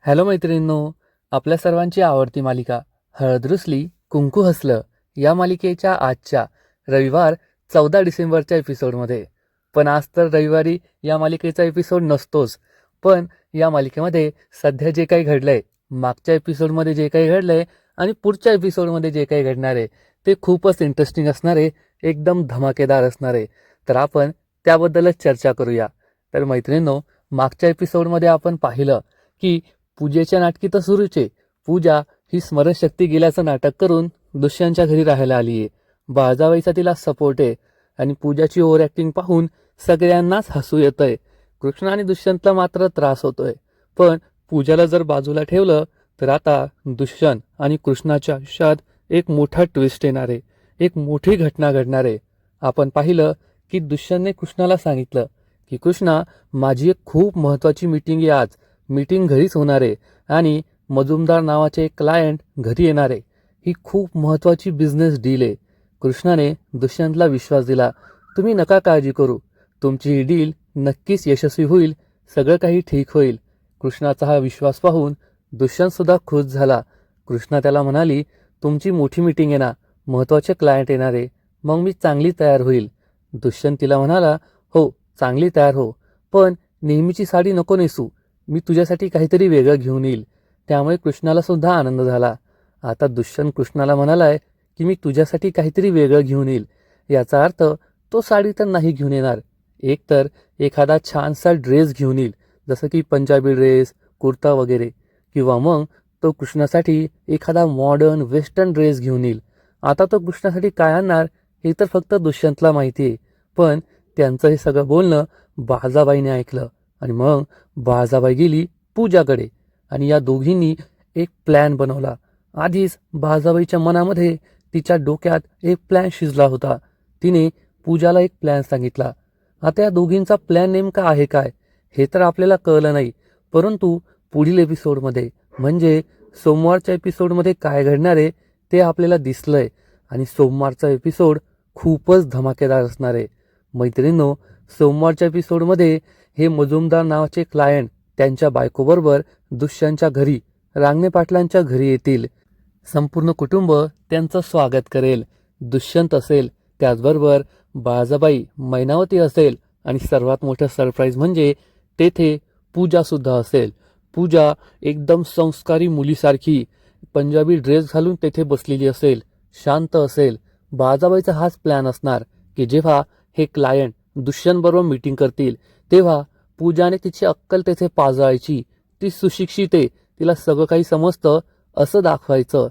Hello मैत्रिणींनो, आपल्या सर्वांची आवडती मालिका हळद रुसली कुंकू हसलं या मालिकेच्या आजच्या रविवार 14 डिसेंबरच्या एपिसोडमध्ये. पण आज तर रविवारी या मालिकेचा एपिसोड नसतोच. पण या मालिकेमध्ये सध्या जे काही घडलंय, मागच्या एपिसोडमध्ये जे काही घडलंय आणि पुढच्या एपिसोडमध्ये जे काही घडणार आहे ते खूपच इंटरेस्टिंग असणार आहे, एकदम धमाकेदार असणार आहे. तर आपण त्याबद्दलच चर्चा करूया. तर मैत्रिणींनो, मागच्या एपिसोडमध्ये आपण पाहिलं की पूजेच्या नाटकी तर सुरूच आहे. पूजा ही स्मरणशक्ती गेल्याचं नाटक करून दुष्यंतच्या घरी राहायला आली आहे. बाळजाबाईचा तिला सपोर्ट आहे आणि पूजाची ओव्हर ॲक्टिंग पाहून सगळ्यांनाच हसू येतंय. कृष्ण आणि दुष्यंतला मात्र त्रास होतोय. पण पूजाला जर बाजूला ठेवलं तर आता दुष्यंत आणि कृष्णाच्या आयुष्यात एक मोठा ट्विस्ट येणार आहे, एक मोठी घटना घडणार आहे. आपण पाहिलं की दुष्यंतने कृष्णाला सांगितलं की कृष्णा, माझी एक खूप महत्त्वाची मीटिंग आहे आज. मीटिंग घरीच होणार आहे आणि मजुमदार नावाचे एक क्लायंट घरी येणार आहे. ही खूप महत्त्वाची बिझनेस डील आहे. कृष्णाने दुष्यंतला विश्वास दिला, तुम्ही नका काळजी करू, तुमची ही डील नक्कीच यशस्वी होईल, सगळं काही ठीक होईल. कृष्णाचा हा विश्वास पाहून दुष्यंत सुद्धा खुश झाला. कृष्णा त्याला म्हणाली, तुमची मोठी मीटिंग आहे ना, महत्त्वाचे क्लायंट येणार आहे, मग मी चांगली तयार होईल. दुष्यंत तिला म्हणाला, हो चांगली तयार हो, पण नेहमीची साडी नको नेसू, मी तुझ्यासाठी काहीतरी वेगळं घेऊन येईल. त्यामुळे कृष्णाला सुद्धा आनंद झाला. आता दुष्यंत कृष्णाला म्हणालाय की मी तुझ्यासाठी काहीतरी वेगळं घेऊन येईल. याचा अर्थ तो साडी तर नाही घेऊन येणार, एकतर एखादा छानसा ड्रेस घेऊन येईल, जसं की पंजाबी ड्रेस, कुर्ता वगैरे, किंवा मग तो कृष्णासाठी एखादा मॉडर्न वेस्टर्न ड्रेस घेऊन येईल. आता तो कृष्णासाठी काय आणणार हे तर फक्त दुष्यंतला माहिती आहे. पण त्यांचं हे सगळं बोलणं बाळजाबाईने ऐकलं आणि मग बाळजाबाई गेली पूजाकडे आणि या दोघींनी एक प्लॅन बनवला. आधीच बाळजाबाईच्या मनामध्ये, तिच्या डोक्यात एक प्लॅन शिजला होता. तिने पूजाला एक प्लॅन सांगितला. आता या दोघींचा प्लॅन नेमका आहे काय हे तर आपल्याला कळलं नाही, परंतु पुढील एपिसोडमध्ये म्हणजे सोमवारच्या एपिसोडमध्ये काय घडणार आहे ते आपल्याला दिसलंय आणि सोमवारचा एपिसोड खूपच धमाकेदार असणार आहे. मैत्रिणींनो, सोमवारच्या एपिसोडमध्ये हे मजुमदार नावाचे क्लायंट त्यांच्या बायकोबरोबर दुष्यंतच्या घरी, रांगणे पाटलांच्या घरी येतील. संपूर्ण कुटुंब त्यांचं स्वागत करेल. दुष्यंत असेल, त्याचबरोबर बाळजाबाई, मैनावती असेल आणि सर्वात मोठं सरप्राईज म्हणजे तेथे पूजा सुद्धा असेल. पूजा एकदम संस्कारी मुलीसारखी पंजाबी ड्रेस घालून तेथे बसलेली असेल, शांत असेल. बाळजाबाईचा हाच प्लॅन असणार की जेव्हा हे क्लायंट दुष्यंतबरोबर मीटिंग करतील तेव्हा पूजाने तिची अक्कल तेथे पाजळायची. ती सुशिक्षित आहे, तिला सगळं काही समजतं असं दाखवायचं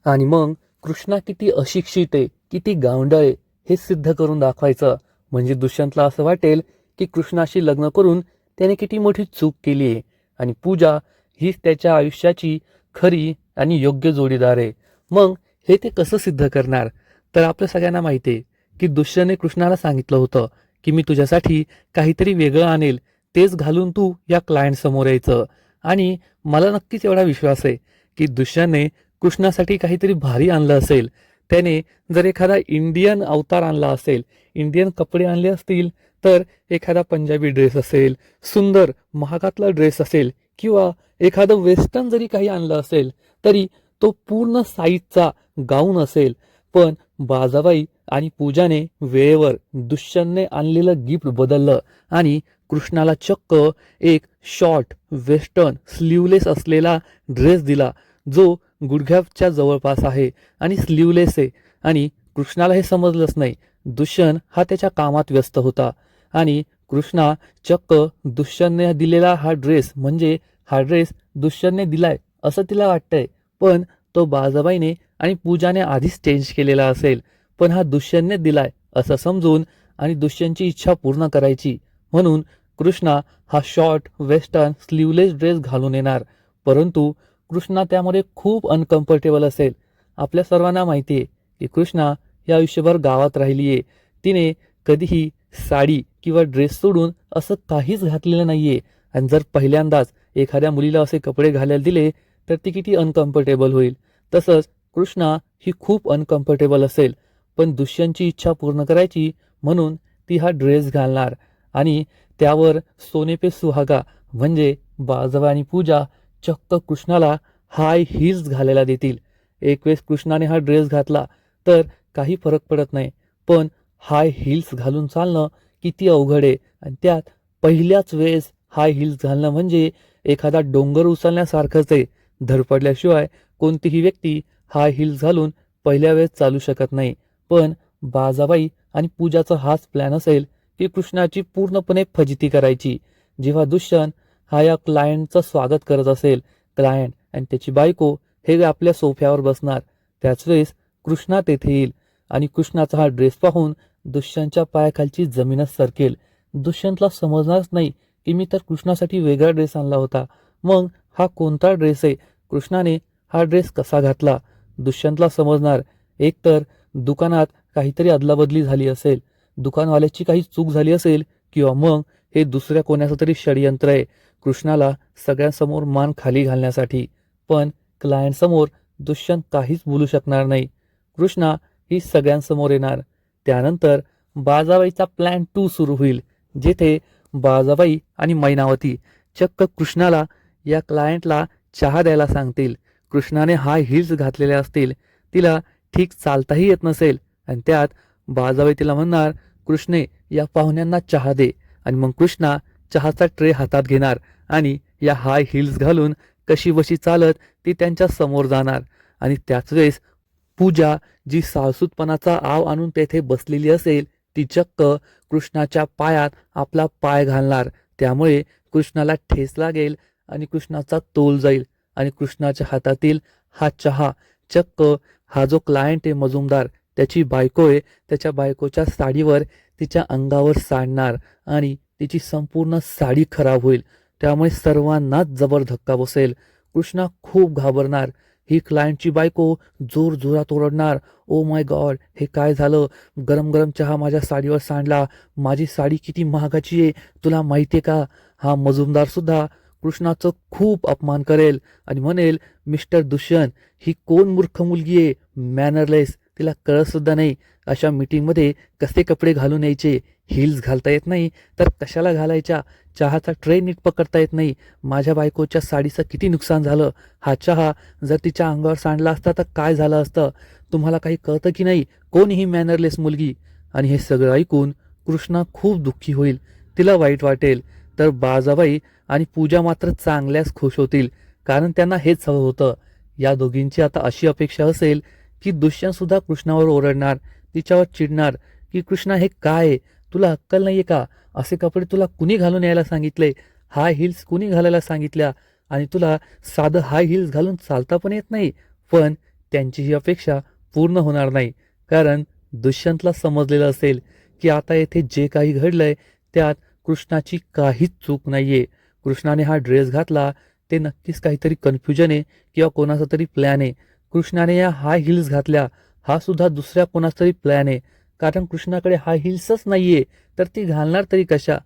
आणि मग कृष्णा किती अशिक्षित आहे, किती गावंढळ आहे हे सिद्ध करून दाखवायचं. म्हणजे दुष्यंतला असं वाटेल की कृष्णाशी लग्न करून त्याने किती मोठी चूक केली आहे आणि पूजा हीच त्याच्या आयुष्याची खरी आणि योग्य जोडीदार आहे. मग हे ते कसं सिद्ध करणार? तर आपल्या सगळ्यांना माहिती आहे की दुष्यंतने कृष्णाला सांगितलं होतं की मी तुझ्यासाठी काहीतरी वेगळं आणेल, तेच घालून तू या क्लायंट समोर यायचं. आणि मला नक्कीच एवढा विश्वास आहे की दुष्यंतने कृष्णासाठी काहीतरी भारी आणलं असेल. त्याने जर एखादा इंडियन अवतार आणला असेल, इंडियन कपडे आणले असतील, तर एखादा पंजाबी ड्रेस असेल, सुंदर महागातला ड्रेस असेल, किंवा एखादं वेस्टर्न जरी काही आणलं असेल तरी तो पूर्ण साईजचा गाऊन असेल. पण बाळजाबाई आणि पूजाने वेळेवर दुष्यंतने आणलेलं गिफ्ट बदललं आणि कृष्णाला चक्क एक शॉर्ट वेस्टर्न स्लीवलेस असलेला ड्रेस दिला, जो गुडघ्याच्या जवळपास आहे आणि स्लीवलेस आहे. आणि कृष्णाला हे समजलंच नाही. दुष्यंत हा त्याच्या कामात व्यस्त होता आणि कृष्णा चक्क दुष्यंतने दिलेला हा ड्रेस, म्हणजे हा ड्रेस दुष्यंतने दिलाय असं तिला वाटतंय, पण तो बाळजाबाईने आणि पूजाने आधीच चेंज केलेला असेल. पण हा दुष्यंतने दिलाय असं समजून आणि दुष्यंतची इच्छा पूर्ण करायची म्हणून कृष्णा हा शॉर्ट वेस्टर्न स्लीवलेस ड्रेस घालून येणार. परंतु कृष्णा त्यामध्ये खूप अनकम्फर्टेबल असेल. आपल्या सर्वांना माहिती आहे की कृष्णा या आयुष्यभर गावात राहिली आहे. तिने कधीही साडी किंवा ड्रेस सोडून असं काहीच घातलेलं नाहीये आणि जर पहिल्यांदाच एखाद्या मुलीला असे कपडे घालायला दिले तर ती किती अनकम्फर्टेबल होईल. तसंच कृष्णा ही खूप अनकम्फर्टेबल असेल, पण दुष्यंतची इच्छा पूर्ण करायची म्हणून ती हा ड्रेस घालणार आणि त्यावर सोने पे सुहागा म्हणजे बाळजाबाई आणि पूजा चक्क कृष्णाला हाय हिल्स घालायला देतील. एक वेळेस कृष्णाने हा ड्रेस घातला तर काही फरक पडत नाही, पण हाय हिल्स घालून चालणं किती अवघड आहे. आणि त्यात पहिल्याच वेळेस हाय हिल्स घालणं म्हणजे एखादा डोंगर उचलण्यासारखंच आहे. धडपडल्याशिवाय कोणतीही व्यक्ती हाय हिल्स घालून पहिल्या वेळेस चालू शकत नाही. पण बाजाबाई आणि पूजाचा हाच प्लॅन असेल की कृष्णाची पूर्णपणे फजिती करायची. जेव्हा दुष्यंत हा या क्लायंटचं स्वागत करत असेल, क्लायंट आणि त्याची बायको हे आपल्या सोफ्यावर बसणार, त्याच वेळेस कृष्णा तेथे येईल आणि कृष्णाचा हा ड्रेस पाहून दुष्यंतच्या पायाखालची जमीनच सरकेल. दुष्यंतला समजणारच नाही की मी तर कृष्णासाठी वेगळा ड्रेस आणला होता, मग हा कोणता ड्रेस आहे, कृष्णाने हा ड्रेस कसा घातला. दुष्यंतला समजणार एकतर दुकानात काहीतरी अदलाबदली झाली असेल, दुकानवाल्याची काही चूक झाली असेल, किंवा मग हे दुसऱ्या कोणाचं तरी षडयंत्र आहे कृष्णाला सगळ्यांसमोर मान खाली घालण्यासाठी. पण क्लायंट समोर दुष्यंत काहीच बोलू शकणार नाही. कृष्णा ही सगळ्यांसमोर येणार. त्यानंतर बाजाबाईचा प्लॅन 2 सुरू होईल, जेथे बाजाबाई आणि मैनावती चक्क कृष्णाला या क्लायंटला चहा द्यायला सांगतील. कृष्णाने हाय हिल्स घातलेले असतील, तिला ठीक चालताही येत नसेल, आणि त्यात बाजाबाई तिला म्हणणार कृष्णे या पाहुण्यांना चहा दे. आणि मग कृष्णा चहाचा ट्रे हातात घेणार आणि या हाय हिल्स घालून कशी बशी चालत ती त्यांच्या समोर जाणार. आणि त्याच वेळेस पूजा, जी साळसूतपणाचा आव आणून तेथे बसलेली असेल, ती चक्क कृष्णाच्या पायात आपला पाय घालणार. त्यामुळे कृष्णाला ठेच लागेल आणि कृष्णाचा तोल जाईल. आणि कृष्णाच्या हातातील हा चहा चक्क हा जो क्लायंट आहे मजुमदार, त्याची बायको आहे, त्याच्या बायकोच्या साडीवर, तिच्या अंगावर सांडणार आणि तिची संपूर्ण साडी खराब होईल. त्यामुळे सर्वांनाच जबर धक्का बसेल. कृष्णा खूप घाबरणार. ही क्लायंटची बायको जोर जोरात ओरडणार, ओ माय गॉड, हे काय झालं, गरम गरम चहा माझ्या साडीवर सांडला, माझी साडी किती महागाची आहे तुला माहितीये का. हा मजुमदार सुद्धा कृष्णाचं खूप अपमान करेल आणि म्हणेल, मिस्टर दुष्यंत, ही कोण मूर्ख मुलगी आहे, मॅनरलेस, तिला कळत सुद्धा नाही अशा मीटिंगमध्ये कसे कपडे घालून यायचे, हिल्स घालता येत नाही तर कशाला घालायच्या, चहाचा ट्रे नीट पकडता येत नाही, माझ्या बायकोच्या साडीचं किती नुकसान झालं, हा चहा जर तिच्या अंगावर सांडला असता तर काय झालं असतं, तुम्हाला काही कळतं की नाही, कोण ही मॅनरलेस मुलगी. आणि हे सगळं ऐकून कृष्णा खूप दुःखी होईल, तिला वाईट वाटेल. तर बाजाबाई आणि पूजा मात्र चांगल्याच खुश होतील, कारण त्यांना हेच हवं होतं. या दोघींची आता अशी अपेक्षा असेल की दुष्यंत सुद्धा कृष्णावर ओरडणार, तिच्यावर चिडणार की कृष्णा हे काय आहे, तुला अक्कल नाहीये का, असे कपडे तुला कुणी घालून यायला सांगितले, हाय हिल्स कुणी घालायला सांगितल्या, आणि तुला साधं हाय हिल्स घालून चालता पण येत नाही. पण त्यांची ही अपेक्षा पूर्ण होणार नाही, कारण दुष्यंतला समजलेलं असेल की आता येथे जे काही घडलंय त्यात कृष्णाची काहीच चूक नाहीये. कृष्णाने हा ड्रेस घातला ते नक्कीच काहीतरी कन्फ्युजन आहे किंवा कोणाचा तरी प्लॅन आहे. कृष्णाने या हाय हिल्स घातल्या, हा सुद्धा दुसऱ्या कोणाचा तरी प्लॅन आहे, कारण कृष्णाकडे हाय हिल्सच नाहीये तर ती घालणार तरी कशा.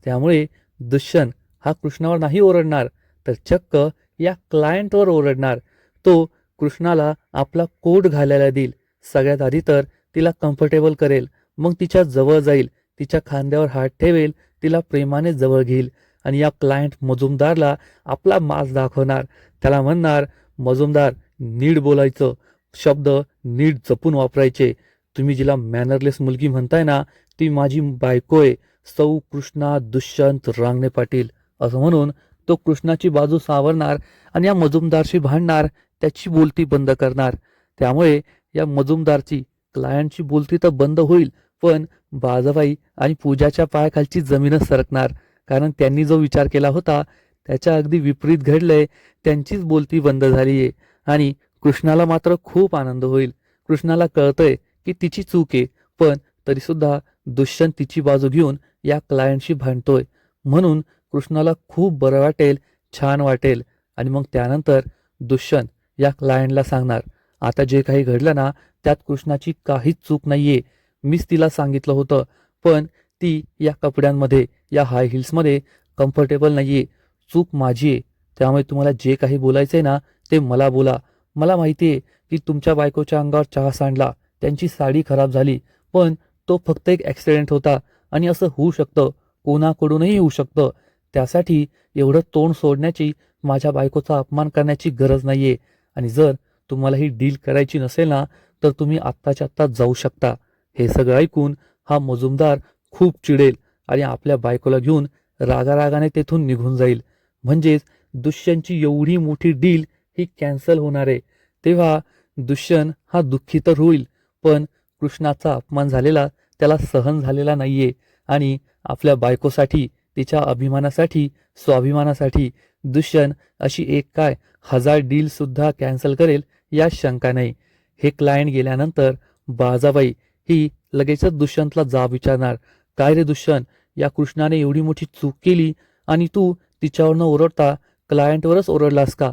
त्यामुळे दुष्यंत हा कृष्णावर नाही ओरडणार, तर चक्क या क्लायंटवर ओरडणार. तो कृष्णाला आपला कोट घालायला देईल, सगळ्यात आधी तर तिला कम्फर्टेबल करेल, मग तिच्या जवळ जाईल, तिच्या खांद्यावर हात ठेवेल, तिला प्रेमाने जवळ घेईल आणि या क्लायंट मजुमदारला आपला माज दाखवणार. त्याला म्हणणार, मजुमदार, नीट बोलायचं, शब्द नीट जपून वापरायचे, तुम्ही जिला मॅनरलेस मुलगी म्हणताय ना, ती माझी बायको आहे, सौ कृष्णा दुष्यंत रांगणे पाटील. असं म्हणून तो कृष्णाची बाजू सावरणार आणि या मजुमदारशी भांडणार, त्याची बोलती बंद करणार. त्यामुळे या मजुमदारची, क्लायंटची बोलती तर बंद होईल, पण बाजाबाई आणि पूजाच्या पायाखालची जमीनच सरकणार, कारण त्यांनी जो विचार केला होता त्याच्या अगदी विपरीत घडलंय. त्यांचीच बोलती बंद झालीये आणि कृष्णाला मात्र खूप आनंद होईल. कृष्णाला कळतंय की तिची चूक आहे, पण तरी सुद्धा दुष्यंत तिची बाजू घेऊन या क्लायंटशी भांडतोय, म्हणून कृष्णाला खूप बरं वाटेल, छान वाटेल. आणि मग त्यानंतर दुष्यंत या क्लायंटला सांगणार, आता जे काही घडलं ना त्यात कृष्णाची काहीच चूक नाहीये, मीच तिला सांगितलं होतं, पण ती या कपड्यांमध्ये, या हाय हिल्समध्ये कम्फर्टेबल नाहीये, चूक माझी आहे. त्यामुळे तुम्हाला जे काही बोलायचंय ना ते मला बोला. मला माहिती आहे की तुमच्या बायकोच्या अंगावर चहा सांडला, त्यांची साडी खराब झाली, पण तो फक्त एक ॲक्सिडेंट होता आणि असं होऊ शकतं, कोणाकडूनही होऊ शकतं. त्यासाठी एवढं तोंड सोडण्याची, माझ्या बायकोचा अपमान करण्याची गरज नाहीये. आणि जर तुम्हाला ही डील करायची नसेल ना, तर तुम्ही आत्ताच्या आत्ता जाऊ शकता. हे सगळं ऐकून हा मजुमदार खूप चिडेल आणि आपल्या बायकोला घेऊन रागारागाने तेथून निघून जाईल. म्हणजेच दुष्यंतची एवढी मोठी डील ही कॅन्सल होणार आहे. तेव्हा दुष्यंत हा दुःखी तर होईल, पण कृष्णाचा अपमान झालेला त्याला सहन झालेला नाहीये. आणि आपल्या बायकोसाठी, तिच्या अभिमानासाठी, स्वाभिमानासाठी दुष्यंत अशी एक काय 1000 डील सुद्धा कॅन्सल करेल यात शंका नाही. हे क्लायंट गेल्यानंतर बाळजाबाई ही लगेचच दुष्यंतला जाब विचारणार, काय रे दुष्यंत, या कृष्णाने एवढी मोठी चूक केली आणि तू तिच्यावरनं ओरडता क्लायंटवरच ओरडलास का?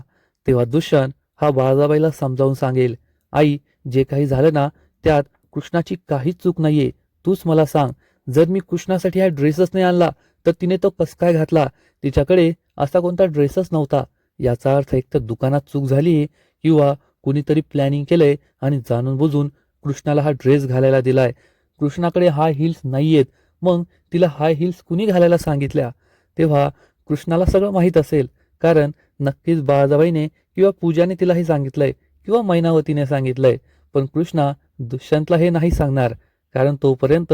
तेव्हा दुष्यंत हा बाळजाबाईला समजावून सांगेल, आई, जे काही झालं ना त्यात कृष्णाची काहीच चूक नाहीये. तूच मला सांग, जर मी कृष्णासाठी हा ड्रेसच नाही आणला तर तिने तो कस काय घातला? तिच्याकडे असा कोणता ड्रेसच नव्हता. याचा अर्थ एक तर दुकानात चूक झाली किंवा कुणीतरी प्लॅनिंग केलंय आणि जाणून बुजून कृष्णाला हा ड्रेस घालायला दिलाय. कृष्णाकडे हाय हिल्स नाहीयेत, मग तिला हाय हिल्स कुणी घालायला सांगितल्या? तेव्हा कृष्णाला सगळं माहीत असेल, कारण नक्कीच बाळाजाबाईने किंवा पूजाने तिला हे सांगितलंय किंवा मैनावतीने सांगितलंय. पण कृष्णा दुष्यंतला हे नाही सांगणार, कारण तोपर्यंत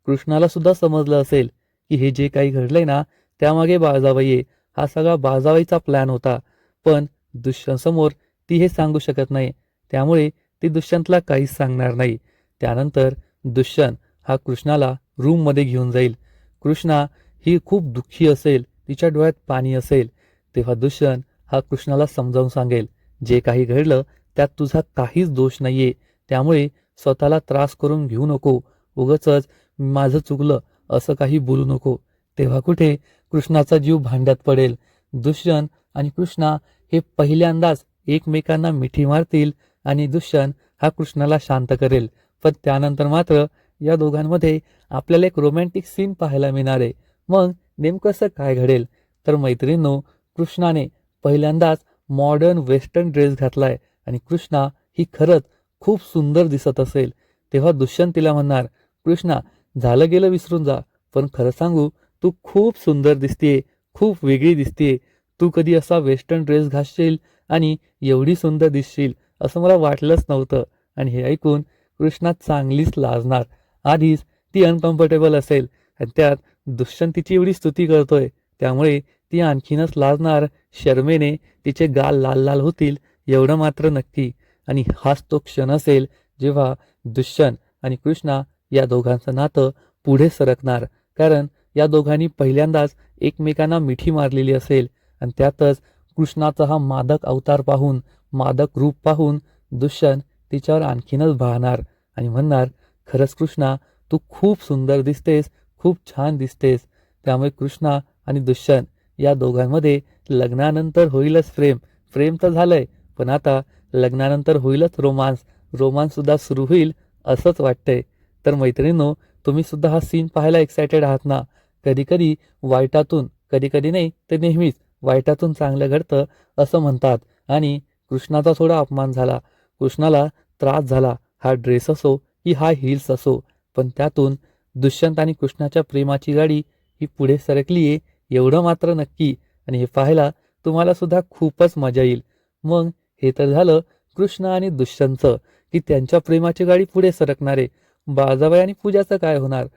कृष्णाला सुद्धा समजलं असेल की हे जे काही घडलंय ना त्यामागे बाळजाबाई आहे. हा सगळा बाळजाबाईचा प्लॅन होता. पण दुष्यंत समोर ती हे सांगू शकत नाही, त्यामुळे ती दुष्यंतला काहीच सांगणार नाही. त्यानंतर दुष्यंत हा कृष्णाला रूम मध्ये घेऊन जाईल. कृष्णा ही खूप दुःखी असेल, तिच्या डोळ्यात पाणी असेल. तेव्हा दुष्यंत हा कृष्णाला समजावून सांगेल, जे काही घडलं त्यात तुझा काहीच दोष नाहीये, त्यामुळे स्वतःला त्रास करून घेऊ नको, उगचच माझं चुकलं असं काही बोलू नको. तेव्हा कुठे कृष्णाचा जीव भांड्यात पडेल. दुष्यंत आणि कृष्णा हे पहिल्यांदाच एकमेकांना मिठी मारतील आणि दुष्यंत हा कृष्णाला शांत करेल. पण त्यानंतर मात्र या दोघांमध्ये आपल्याला एक रोमॅन्टिक सीन पाहायला मिळणार आहे. मग नेमकं असं काय घडेल? तर मैत्रिणींनो, कृष्णाने पहिल्यांदाच मॉडर्न वेस्टर्न ड्रेस घातलाय आणि कृष्णा ही खरंच खूप सुंदर दिसत असेल. तेव्हा दुष्यंत तिला म्हणणार, कृष्णा, झालं गेलं विसरून जा, पण खरं सांगू, तू खूप सुंदर दिसतेय, खूप वेगळी दिसतेय. तू कधी असा वेस्टर्न ड्रेस घालशील आणि एवढी सुंदर दिसशील असं मला वाटलंच नव्हतं. आणि हे ऐकून कृष्णा चांगलीच लाजणार. आधीच ती अनकम्फर्टेबल असेल आणि त्यात दुष्यंत तिची एवढी स्तुती करतोय, त्यामुळे ती आणखीनच लाजणार. शरमेने तिचे गाल लाल लाल होतील, एवढं मात्र नक्की. आणि हाच तो क्षण असेल जेव्हा दुष्यंत आणि कृष्णा या दोघांचं नातं पुढे सरकणार. कारण या दोघांनी पहिल्यांदाच एकमेकांना मिठी मारलेली असेल आणि त्यातच कृष्णाचा हा मादक अवतार पाहून, मादक रूप पाहून दुष्यंत तिच्यावर आणखीनच भाळणार आणि म्हणणार, खरंच कृष्णा, तू खूप सुंदर दिसतेस, खूप छान दिसतेस. त्यामुळे कृष्णा आणि दुष्यंत या दोघांमध्ये लग्नानंतर होईलच प्रेम. प्रेम तर झालंय, पण आता लग्नानंतर होईलच रोमांस. रोमांस सुद्धा सुरू होईल असंच वाटतंय. तर मैत्रिणींनो, तुम्ही सुद्धा हा सीन पाहायला एक्सायटेड आहात ना? कधी कधी वाईटातून, कधी कधी नाही तर नेहमीच वाईटातून चांगलं घडतं असं म्हणतात. आणि कृष्णाचा थोडा अपमान झाला, कृष्णाला त्रास झाला, हा ड्रेस असो की हा हिल्स असो, पण त्यातून दुष्यंत आणि कृष्णाच्या प्रेमाची गाडी ही पुढे सरकलीये, एवढं मात्र नक्की. आणि हे पाहायला तुम्हाला सुद्धा खूपच मजा येईल. मग हे तर झालं कृष्ण आणि दुष्यंतचं, की त्यांच्या प्रेमाची गाडी पुढे सरकणार आहे. बाळजाबाई आणि पूजाचं काय होणार?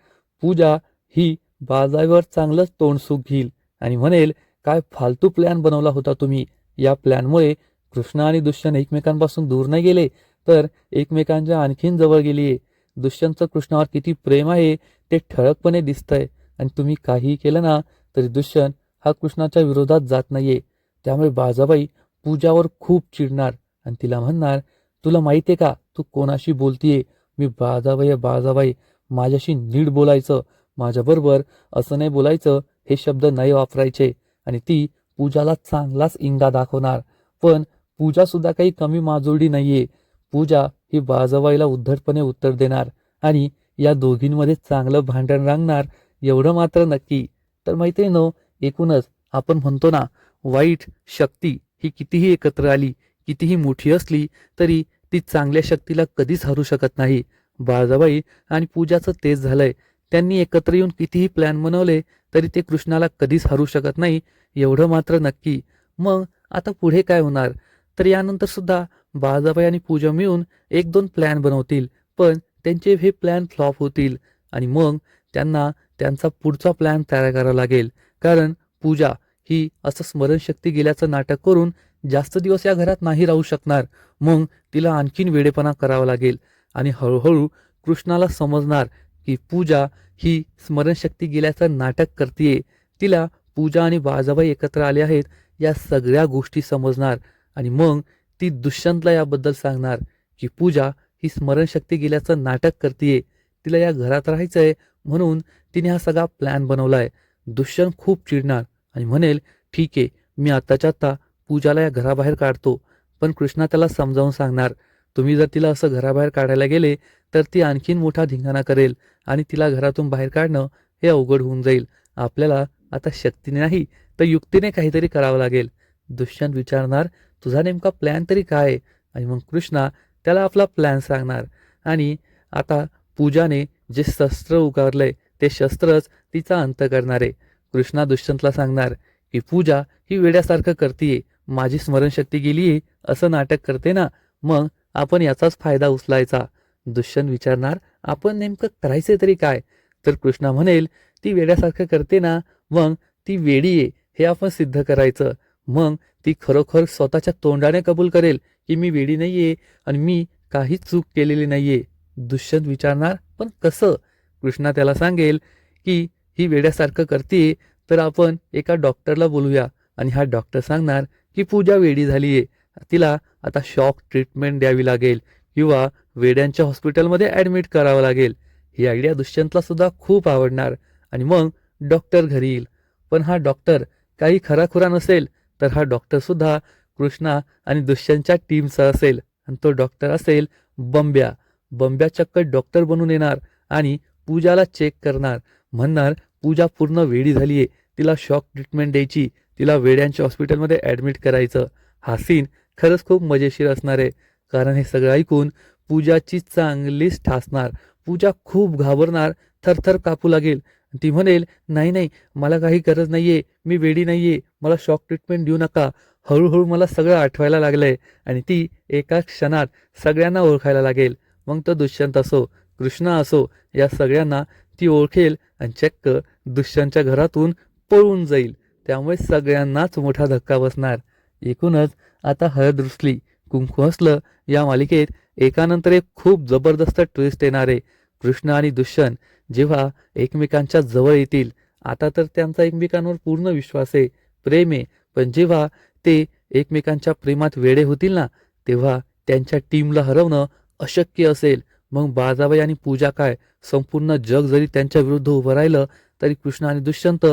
पूजा ही बाळजाबाईवर चांगलंच तोंडसुख घेईल आणि म्हणेल, काय फालतू प्लॅन बनवला होता तुम्ही. या प्लॅनमुळे कृष्ण आणि दुष्यंत एकमेकांपासून दूर नाही गेले, तर एकमेकांच्या आणखीन जवळ गेलीये. दुष्यंतचं कृष्णावर किती प्रेम आहे ते ठळकपणे दिसतंय. आणि तुम्ही काहीही केलं ना तरी दुष्यंत हा कृष्णाच्या विरोधात जात नाहीये. त्यामुळे बाळजाबाई पूजावर खूप चिडणार आणि तिला म्हणणार, तुला माहितीये का तू कोणाशी बोलतीये? मी बाळजाबाई आहे, बाळजाबाई. माझ्याशी नीट बोलायचं, माझ्याबरोबर असं नाही बोलायचं, हे शब्द नाही वापरायचे. आणि ती पूजाला चांगलाच इंगा दाखवणार. पण पूजा सुद्धा काही कमी माजोरडी नाहीये. पूजा ही बाळजाबाईला उद्धटपणे उत्तर देणार आणि या दोघींमध्ये चांगलं भांडण रंगणार, एवढं मात्र नक्की. तर मैत्रिणींनो, एकूणच आपण म्हणतो ना, वाईट शक्ती ही कितीही एकत्र आली, कितीही मोठी असली तरी ती चांगल्या शक्तीला कधीच हरू शकत नाही. बाळजाबाई आणि पूजाचं तेच झालंय. त्यांनी एकत्र येऊन कितीही प्लॅन बनवले तरी ते कृष्णाला कधीच हरू शकत नाही एवढं मात्र नक्की. मग आता पुढे काय होणार? तर यानंतर सुद्धा बाळाबाई आणि पूजा मिळून एक दोन प्लॅन बनवतील, पण त्यांचे हे प्लॅन फ्लॉप होतील आणि मग त्यांना त्यांचा पुढचा प्लॅन तयार करावा लागेल. कारण पूजा ही असं स्मरणशक्ती गेल्याचं नाटक करून जास्त दिवस या घरात नाही राहू शकणार. मग तिला आणखीन वेडेपणा करावा लागेल आणि हळूहळू कृष्णाला समजणार की पूजा ही स्मरणशक्ती गेल्याचं नाटक करतीये. तिला पूजा आणि बाळाबाई एकत्र आले आहेत या सगळ्या गोष्टी समजणार आणि मग ती दुष्यंतला याबद्दल सांगणार की पूजा ही स्मरणशक्ती गेल्याचं नाटक करतीये. तिला या घरात राहायचंय म्हणून तिने हा सगळा प्लॅन बनवलाय. दुष्यंत खूप चिडणार आणि म्हणेल, ठीक आहे, मी आत्ताच्या आत्ता पूजाला या घराबाहेर काढतो. पण कृष्णा त्याला समजावून सांगणार, तुम्ही जर तिला असं घराबाहेर काढायला गेले तर ती आणखीन मोठा धिंगाणा करेल आणि तिला घरातून बाहेर काढणं हे अवघड होऊन जाईल. आपल्याला आता शक्तीने नाही तर युक्तीने काहीतरी करावं लागेल. दुष्यंत विचारणार, तुझा नेमका प्लॅन तरी काय आहे? आणि मग कृष्णा त्याला आपला प्लॅन सांगणार आणि आता पूजाने जे शस्त्र उगारलंय ते शस्त्रच तिचा अंत करणार आहे. कृष्णा दुष्यंतला सांगणार की पूजा ही वेड्यासारखं करतीये, माझी स्मरणशक्ती गेलीये असं नाटक करते ना, मग आपण याचाच फायदा उचलायचा. दुष्यंत विचारणार, आपण नेमकं करायचे तरी काय? तर कृष्णा म्हणेल, ती वेड्यासारखं करते ना, मग ती वेडी आहे हे आपण सिद्ध करायचं. मग ती खरोखर स्वतःच्या तोंडाने कबूल करेल की मी वेडी नाहीये आणि मी काहीच चूक केलेली नाहीये. दुष्यंत विचारणार, पण कसं? कृष्णा त्याला सांगेल की ही वेड्यासारखं करते तर आपण एका डॉक्टरला बोलूया आणि हा डॉक्टर सांगणार की पूजा वेडी झालीये, तिला आता शॉक ट्रीटमेंट द्यावी लागेल किंवा वेड्यांच्या हॉस्पिटलमध्ये ॲडमिट करावं लागेल. ही आयडिया दुष्यंतला सुद्धा खूप आवडणार आणि मग डॉक्टर घरी येईल. पण हा डॉक्टर काही खराखुरा नसेल, तर हा डॉक्टर सुद्धा कृष्णा आणि दुष्यंतच्या टीमचा असेल आणि तो डॉक्टर असेल बंब्या. बंब्या चक्क डॉक्टर बनून येणार आणि पूजाला चेक करणार, म्हणणार पूजा पूर्ण वेडी झालीये, तिला शॉक ट्रीटमेंट द्यायची, तिला वेड्यांच्या हॉस्पिटलमध्ये ॲडमिट करायचं. हा सीन खरंच खूप मजेशीर असणार आहे. कारण हे सगळं ऐकून पूजाची चांगलीच ठासणार. पूजा खूप घाबरणार, थरथर कापू लागेल. ती म्हणेल, नाही नाही, मला काही गरज नाहीये, मी वेडी नाहीये, मला शॉक ट्रीटमेंट देऊ नका. हळूहळू मला सगळं आठवायला लागलंय आणि ती एका क्षणात सगळ्यांना ओळखायला लागेल. मग तो दुष्यंत असो, कृष्णा असो, या सगळ्यांना ती ओळखेल आणि चक्क दुष्यंतच्या घरातून पळून जाईल. त्यामुळे सगळ्यांनाच मोठा धक्का बसणार. एकूणच आता हळद रुसली कुंकू हसलं या मालिकेत एकानंतर एक खूप जबरदस्त ट्विस्ट येणार आहे. कृष्ण आणि दुष्यंत जेव्हा एकमेकांच्या जवळ येतील, आता तर त्यांचा एकमेकांवर पूर्ण विश्वास आहे, प्रेम आहे. पण जेव्हा ते एकमेकांच्या प्रेमात वेडे होतील ना, तेव्हा त्यांच्या टीमला हरवणं अशक्य असेल. मग बाळाबाई आणि पूजा काय, संपूर्ण जग जरी त्यांच्या विरुद्ध उभं राहिलं तरी कृष्ण आणि दुष्यंत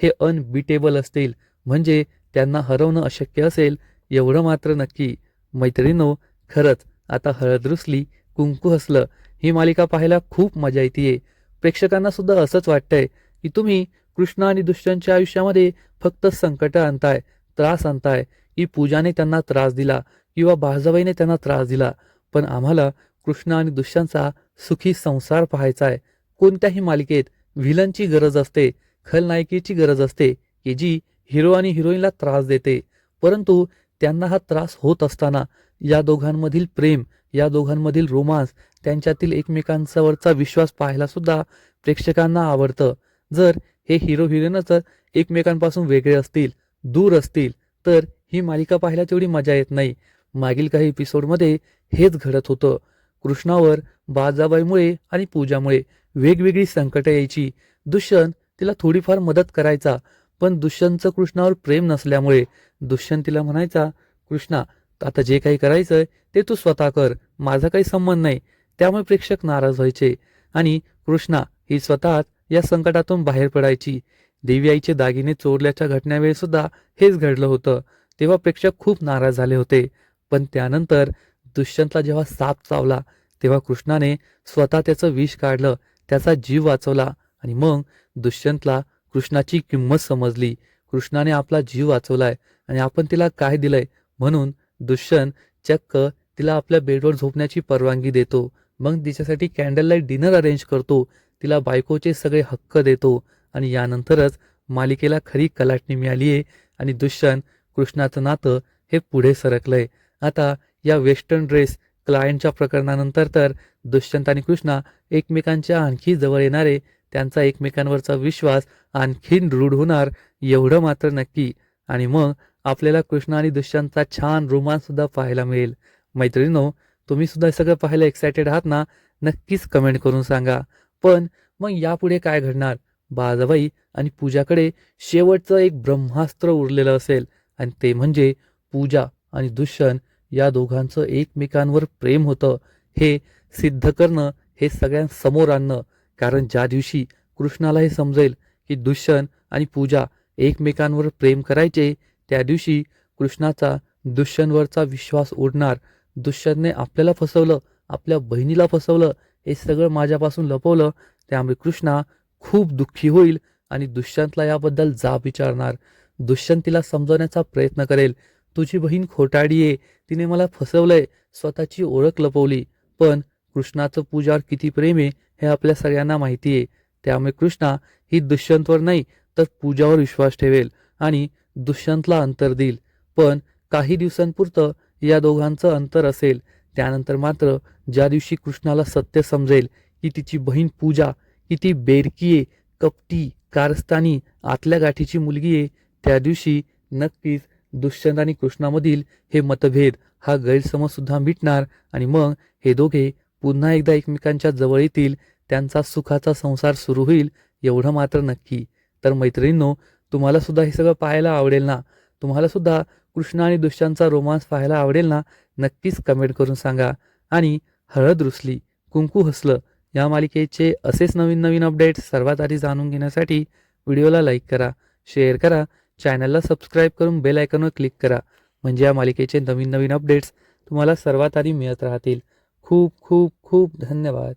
हे अनबिटेबल असतील. म्हणजे त्यांना हरवणं अशक्य असेल एवढं मात्र नक्की. मैत्रिणींनो, खरंच आता हळद रुसली कुंकू हसलं ही मालिका पाहायला खूप मजा येते. प्रेक्षकांना सुद्धा असंच वाटतंय की तुम्ही कृष्ण आणि दुष्यंतच्या आयुष्यामध्ये फक्त संकट आणताय, त्रास आणताय, की पूजाने त्यांना त्रास दिला किंवा बाळाबाईने त्यांना त्रास दिला. पण आम्हाला कृष्ण आणि दुष्यंतचा सुखी संसार पाहायचा आहे. कोणत्याही मालिकेत व्हिलनची गरज असते, खलनायकीची गरज असते की जी हिरो आणि हिरोईनला त्रास देते. परंतु त्यांना हा त्रास होत असताना या दोघांमधील प्रेम, या दोघांमधील रोमांस, त्यांच्यातील एकमेकांवरचा विश्वास पाहायला सुद्धा प्रेक्षकांना आवडतं. जर हे हिरो हिरोईनच एकमेकांपासून वेगळे असतील, दूर असतील, तर ही मालिका पाहायला तेवढी मजा येत नाही. मागील काही एपिसोडमध्ये हेच घडत होतं. कृष्णावर बाळाबाईमुळे आणि पूजामुळे वेगवेगळी संकटं यायची. दुष्यंत तिला थोडीफार मदत करायचा, पण दुष्यंतचं कृष्णावर प्रेम नसल्यामुळे दुष्यंत तिला म्हणायचा, कृष्णा आता जे काही करायचंय ते तू स्वतः कर, माझा काही संबंध नाही. त्यामुळे प्रेक्षक नाराज व्हायचे आणि कृष्णा ही स्वतःच या संकटातून बाहेर पडायची. देवी आईचे दागिने चोरल्याच्या घटनेवेळी सुद्धा हेच घडलं होतं. तेव्हा प्रेक्षक खूप नाराज झाले होते. पण त्यानंतर दुष्यंतला जेव्हा साप चावला तेव्हा कृष्णाने स्वतः त्याचं विष काढलं, त्याचा जीव वाचवला आणि मग दुष्यंतला कृष्णाची किंमत समजली. कृष्णाने आपला जीव वाचवलाय आणि आपण तिला काय दिलंय म्हणून दुष्यंत चक्क तिला आपल्या बेडवर झोपण्याची परवानगी देतो. मग तिच्यासाठी कॅन्डल लाईट डिनर अरेंज करतो, तिला बायकोचे सगळे हक्क देतो आणि यानंतरच मालिकेला खरी कलाटणी मिळाली आहे आणि दुष्यंत कृष्णाचं नातं हे पुढे सरकलंय. आता या वेस्टर्न ड्रेस क्लायंटच्या प्रकरणानंतर तर दुष्यंत आणि कृष्णा एकमेकांच्या आणखी जवळ येणारे, त्यांचा एकमेकांवरचा विश्वास आणखीन दृढ होणार एवढं मात्र नक्की. आणि मग आपल्याला कृष्णा आणि दुष्यंतचा छान रोमांस सुद्धा पाहायला मिळेल. मैत्रिणींनो, तुम्ही सुद्धा हे सगळं पाहायला एक्सायटेड आहात ना? नक्कीच कमेंट करून सांगा. पण मग यापुढे काय घडणार? बाजाबाई आणि पूजाकडे शेवटचं एक ब्रह्मास्त्र उरलेलं असेल आणि ते म्हणजे पूजा आणि दुष्यंत या दोघांचं एकमेकांवर प्रेम होतं हे सिद्ध करणं, हे सगळ्यांसमोर आणणं. कारण ज्या दिवशी कृष्णाला हे समजेल की दुष्यंत आणि पूजा एकमेकांवर प्रेम करायचे, त्या दिवशी कृष्णाचा दुष्यंतवरचा विश्वास उडणार. दुष्यंतने आपल्याला फसवलं, आपल्या बहिणीला फसवलं, हे सगळं माझ्यापासून लपवलं, त्यामुळे कृष्णा खूप दुःखी होईल आणि दुष्यंतला याबद्दल जाब विचारणार. दुष्यंत तिला समजवण्याचा प्रयत्न करेल, तुझी बहीण खोटारडी आहे, तिने मला फसवलंय, स्वतःची ओळख लपवली. पण कृष्णाचं पूजावर किती प्रेम आहे हे आपल्या सगळ्यांना माहिती आहे. त्यामुळे कृष्णा ही दुष्यंतवर नाही तर पूजावर विश्वास ठेवेल आणि दुष्यंतला अंतर देईल. पण काही दिवसांपुरतं या दोघांचं अंतर असेल. त्यानंतर मात्र ज्या दिवशी कृष्णाला सत्य समजेल की तिची बहीण पूजा किती बेरकी आहे, कपटी, कारस्थानी, आतल्या गाठीची मुलगी आहे, त्या दिवशी नक्कीच दुष्यंत आणि कृष्णामधील हे मतभेद, हा गैरसमज सुद्धा मिटणार आणि मग हे दोघे पुन्हा एकदा एकमेकांच्या जवळ येतील. त्यांचा सुखाचा संसार सुरू होईल एवढं मात्र नक्की. तर मैत्रिणींनो, तुम्हाला सुद्धा हे सगळं पाहायला आवडेल ना? तुम्हाला सुद्धा कृष्णा आणि दुष्यंतचा रोमांस पाहायला आवडेल ना? नक्कीच कमेंट करून सांगा. आणि हळद रुसली कुंकू हसलं या मालिकेचे असेच नवीन नवीन अपडेट्स सर्वात आधी जाणून घेण्यासाठी व्हिडिओला लाईक करा, शेअर करा, चॅनलला सबस्क्राईब करून बेल आयकॉनवर क्लिक करा. म्हणजे या मालिकेचे नवीन नवीन अपडेट्स तुम्हाला सर्वात आधी मिळत राहतील. खूप खूप खूप धन्यवाद.